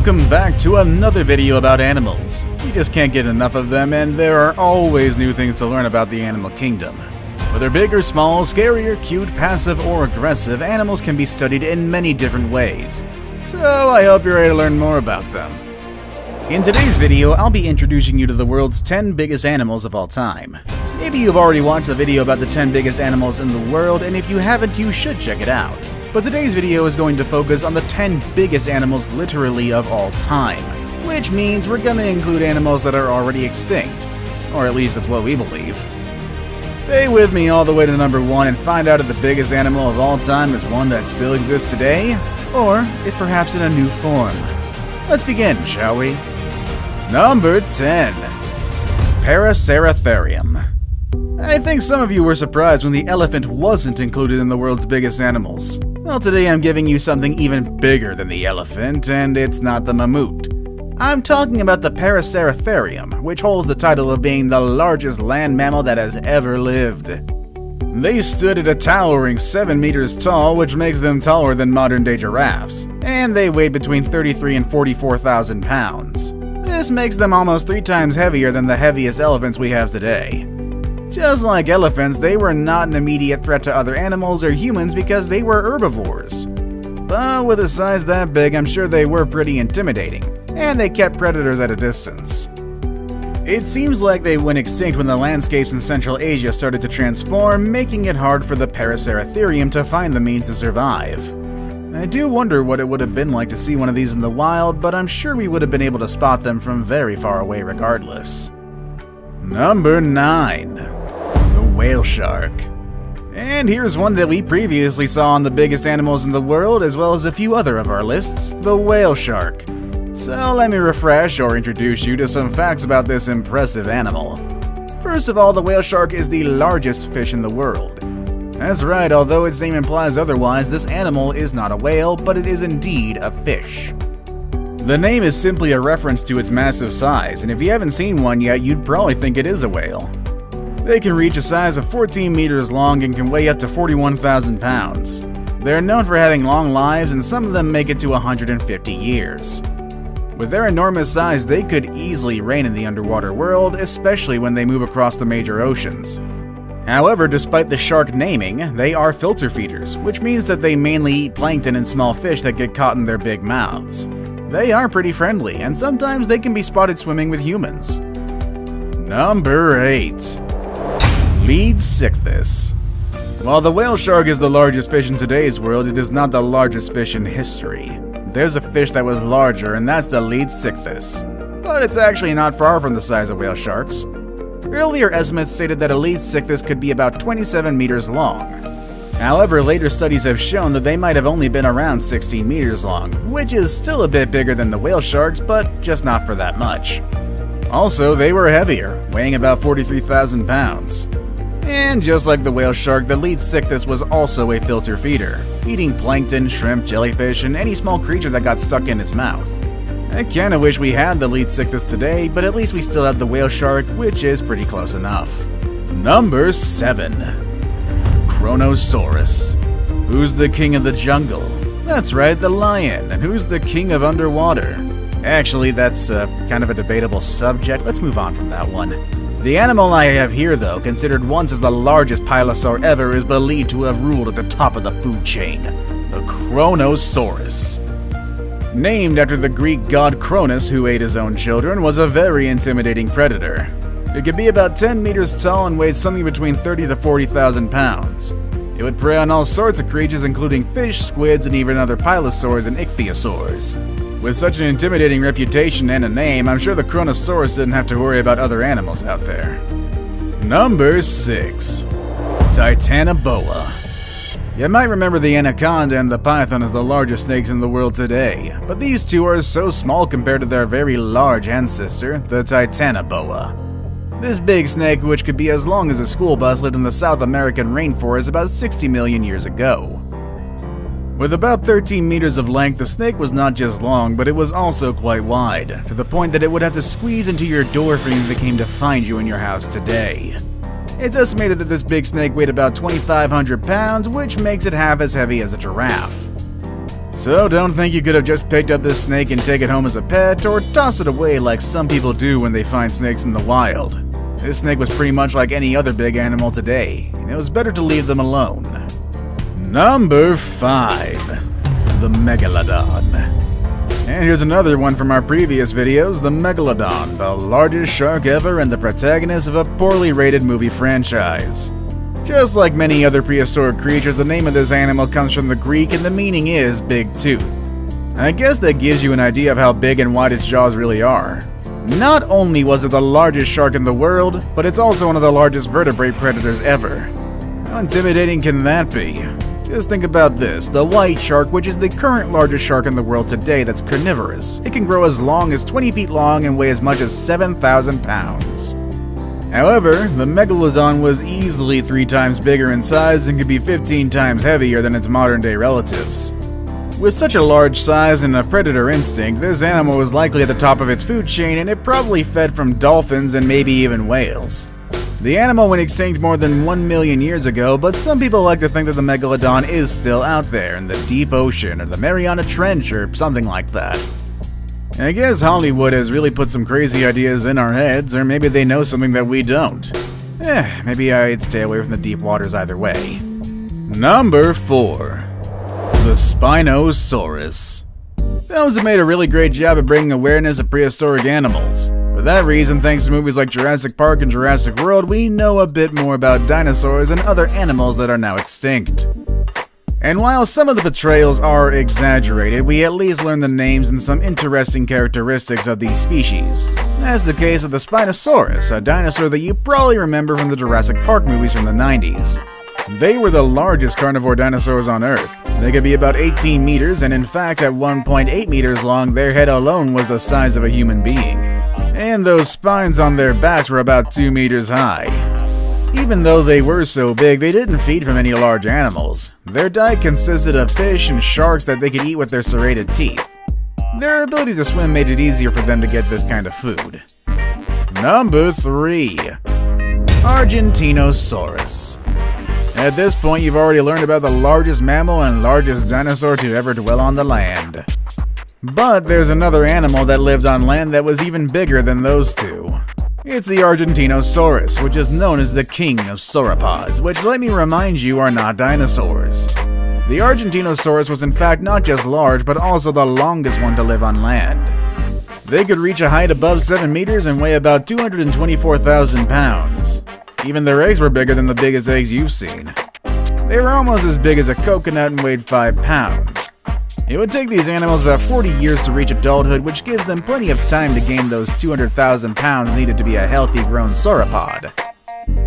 Welcome back to another video about animals. You just can't get enough of them, and there are always new things to learn about the animal kingdom. Whether big or small, scary or cute, passive or aggressive, animals can be studied in many different ways. So I hope you're ready to learn more about them. In today's video, I'll be introducing you to the world's 10 biggest animals of all time. Maybe you've already watched the video about the 10 biggest animals in the world, and if you haven't, you should check it out. But today's video is going to focus on the 10 biggest animals literally of all time, which means we're going to include animals that are already extinct, or at least that's what we believe. Stay with me all the way to number 1 and find out if the biggest animal of all time is one that still exists today, or is perhaps in a new form. Let's begin, shall we? Number 10. Paraceratherium. I think some of you were surprised when the elephant wasn't included in the world's biggest animals. Well, today I'm giving you something even bigger than the elephant, and it's not the mammoth. I'm talking about the Paraceratherium, which holds the title of being the largest land mammal that has ever lived. They stood at a towering 7 meters tall, which makes them taller than modern-day giraffes, and they weighed between 33 and 44,000 pounds. This makes them almost 3 times heavier than the heaviest elephants we have today. Just like elephants, they were not an immediate threat to other animals or humans because they were herbivores. But with a size that big, I'm sure they were pretty intimidating, and they kept predators at a distance. It seems like they went extinct when the landscapes in Central Asia started to transform, making it hard for the Paraceratherium to find the means to survive. I do wonder what it would have been like to see one of these in the wild, but I'm sure we would have been able to spot them from very far away regardless. Number 9. The whale shark. And here's one that we previously saw on the biggest animals in the world, as well as a few other of our lists, the whale shark. So let me refresh or introduce you to some facts about this impressive animal. First of all, the whale shark is the largest fish in the world. That's right, although its name implies otherwise, this animal is not a whale, but it is indeed a fish. The name is simply a reference to its massive size, and if you haven't seen one yet, you'd probably think it is a whale. They can reach a size of 14 meters long and can weigh up to 41,000 pounds. They're known for having long lives, and some of them make it to 150 years. With their enormous size, they could easily reign in the underwater world, especially when they move across the major oceans. However, despite the shark naming, they are filter feeders, which means that they mainly eat plankton and small fish that get caught in their big mouths. They are pretty friendly, and sometimes they can be spotted swimming with humans. Number 8. Leadsichthys. While the whale shark is the largest fish in today's world, it is not the largest fish in history. There's a fish that was larger, and that's the Leadsichthys. But it's actually not far from the size of whale sharks. Earlier estimates stated that a Leadsichthys could be about 27 meters long. However, later studies have shown that they might have only been around 16 meters long, which is still a bit bigger than the whale sharks, but just not for that much. Also, they were heavier, weighing about 43,000 pounds. And just like the whale shark, the Leadsichthys was also a filter feeder, eating plankton, shrimp, jellyfish, and any small creature that got stuck in its mouth. I kinda wish we had the Leadsichthys today, but at least we still have the whale shark, which is pretty close enough. Number 7. Kronosaurus. Who's the king of the jungle? That's right, the lion. And who's the king of underwater? Actually, that's kind of a debatable subject. Let's move on from that one. The animal I have here, though, considered once as the largest pilosaur ever, is believed to have ruled at the top of the food chain. The Kronosaurus. Named after the Greek god Cronus, who ate his own children, was a very intimidating predator. It could be about 10 meters tall and weighed something between 30 to 40,000 pounds. It would prey on all sorts of creatures, including fish, squids, and even other pilosaurs and ichthyosaurs. With such an intimidating reputation and a name, I'm sure the Kronosaurus didn't have to worry about other animals out there. Number 6. Titanoboa. You might remember the anaconda and the python as the largest snakes in the world today, but these two are so small compared to their very large ancestor, the Titanoboa. This big snake, which could be as long as a school bus, lived in the South American rainforest about 60 million years ago. With about 13 meters of length, the snake was not just long, but it was also quite wide, to the point that it would have to squeeze into your door frame if it came to find you in your house today. It's estimated that this big snake weighed about 2,500 pounds, which makes it half as heavy as a giraffe. So don't think you could have just picked up this snake and take it home as a pet, or toss it away like some people do when they find snakes in the wild. This snake was pretty much like any other big animal today, and it was better to leave them alone. Number 5. The Megalodon. And here's another one from our previous videos, the Megalodon, the largest shark ever and the protagonist of a poorly rated movie franchise. Just like many other prehistoric creatures, the name of this animal comes from the Greek and the meaning is big tooth. I guess that gives you an idea of how big and wide its jaws really are. Not only was it the largest shark in the world, but it's also one of the largest vertebrate predators ever. How intimidating can that be? Just think about this, the white shark, which is the current largest shark in the world today that's carnivorous. It can grow as long as 20 feet long and weigh as much as 7,000 pounds. However, the Megalodon was easily 3 times bigger in size and could be 15 times heavier than its modern-day relatives. With such a large size and a predator instinct, this animal was likely at the top of its food chain and it probably fed from dolphins and maybe even whales. The animal went extinct more than 1 million years ago, but some people like to think that the Megalodon is still out there in the deep ocean or the Mariana Trench or something like that. I guess Hollywood has really put some crazy ideas in our heads, or maybe they know something that we don't. Maybe I'd stay away from the deep waters either way. Number 4. The Spinosaurus. Films have made a really great job of bringing awareness of prehistoric animals. For that reason, thanks to movies like Jurassic Park and Jurassic World, we know a bit more about dinosaurs and other animals that are now extinct. And while some of the portrayals are exaggerated, we at least learn the names and some interesting characteristics of these species. That's the case of the Spinosaurus, a dinosaur that you probably remember from the Jurassic Park movies from the 90s. They were the largest carnivore dinosaurs on Earth. They could be about 18 meters, and in fact at 1.8 meters long, their head alone was the size of a human being. And those spines on their backs were about 2 meters high. Even though they were so big, they didn't feed from any large animals. Their diet consisted of fish and sharks that they could eat with their serrated teeth. Their ability to swim made it easier for them to get this kind of food. Number 3. Argentinosaurus. At this point, you've already learned about the largest mammal and largest dinosaur to ever dwell on the land. But there's another animal that lived on land that was even bigger than those two. It's the Argentinosaurus, which is known as the king of sauropods, which, let me remind you, are not dinosaurs. The Argentinosaurus was in fact not just large, but also the longest one to live on land. They could reach a height above 7 meters and weigh about 224,000 pounds. Even their eggs were bigger than the biggest eggs you've seen. They were almost as big as a coconut and weighed 5 pounds. It would take these animals about 40 years to reach adulthood, which gives them plenty of time to gain those 200,000 pounds needed to be a healthy grown sauropod.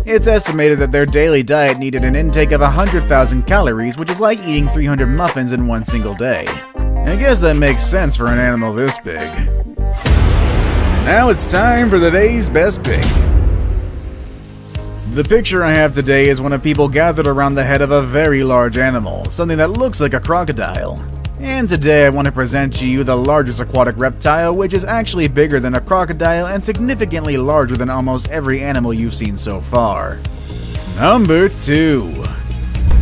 It's estimated that their daily diet needed an intake of 100,000 calories, which is like eating 300 muffins in one single day. I guess that makes sense for an animal this big. Now it's time for the day's best pick. The picture I have today is one of people gathered around the head of a very large animal, something that looks like a crocodile. And today I want to present to you the largest aquatic reptile, which is actually bigger than a crocodile and significantly larger than almost every animal you've seen so far. Number 2.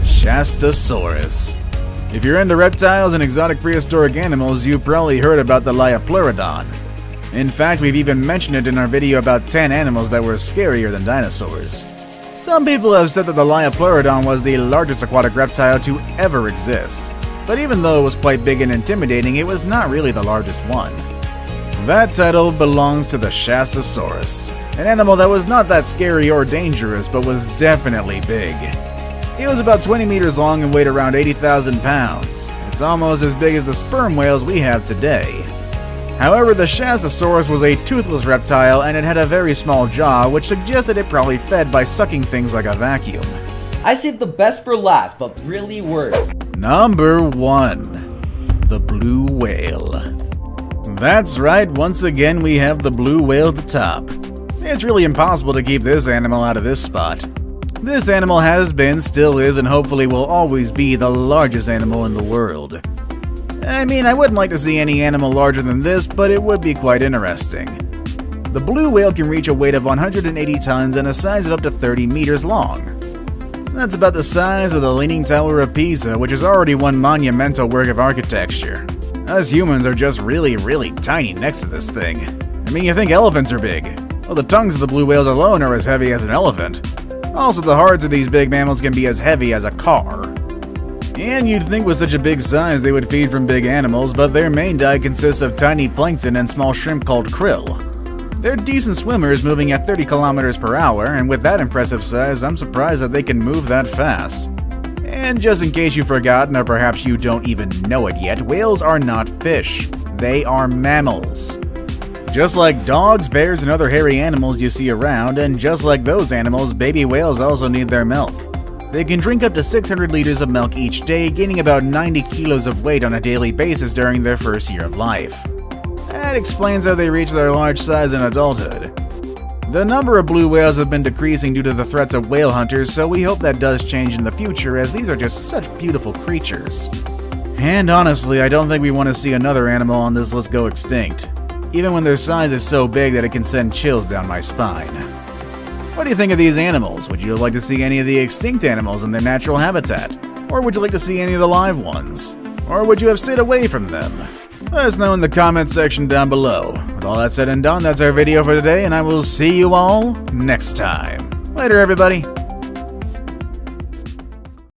Shastasaurus. If you're into reptiles and exotic prehistoric animals, you've probably heard about the Liopleurodon. In fact, we've even mentioned it in our video about 10 animals that were scarier than dinosaurs. Some people have said that the Liopleurodon was the largest aquatic reptile to ever exist. But even though it was quite big and intimidating, it was not really the largest one. That title belongs to the Shastasaurus, an animal that was not that scary or dangerous, but was definitely big. It was about 20 meters long and weighed around 80,000 pounds. It's almost as big as the sperm whales we have today. However, the Shastasaurus was a toothless reptile and it had a very small jaw, which suggested it probably fed by sucking things like a vacuum. I saved the best for last, but really worked. Number 1. The blue whale. That's right, once again we have the blue whale at the top. It's really impossible to keep this animal out of this spot. This animal has been, still is, and hopefully will always be the largest animal in the world. I mean, I wouldn't like to see any animal larger than this, but it would be quite interesting. The blue whale can reach a weight of 180 tons and a size of up to 30 meters long. That's about the size of the Leaning Tower of Pisa, which is already one monumental work of architecture. Us humans are just really, really tiny next to this thing. I mean, you think elephants are big. Well, the tongues of the blue whales alone are as heavy as an elephant. Also, the hearts of these big mammals can be as heavy as a car. And you'd think with such a big size they would feed from big animals, but their main diet consists of tiny plankton and small shrimp called krill. They're decent swimmers, moving at 30 kilometers per hour, and with that impressive size, I'm surprised that they can move that fast. And just in case you've forgotten, or perhaps you don't even know it yet, whales are not fish. They are mammals. Just like dogs, bears, and other hairy animals you see around, and just like those animals, baby whales also need their milk. They can drink up to 600 liters of milk each day, gaining about 90 kilos of weight on a daily basis during their first year of life. That explains how they reach their large size in adulthood. The number of blue whales have been decreasing due to the threats of whale hunters, so we hope that does change in the future, as these are just such beautiful creatures. And honestly, I don't think we want to see another animal on this list go extinct, even when their size is so big that it can send chills down my spine. What do you think of these animals? Would you like to see any of the extinct animals in their natural habitat? Or would you like to see any of the live ones? Or would you have stayed away from them? Let us know in the comments section down below. With all that said and done, that's our video for today, and I will see you all next time. Later, everybody.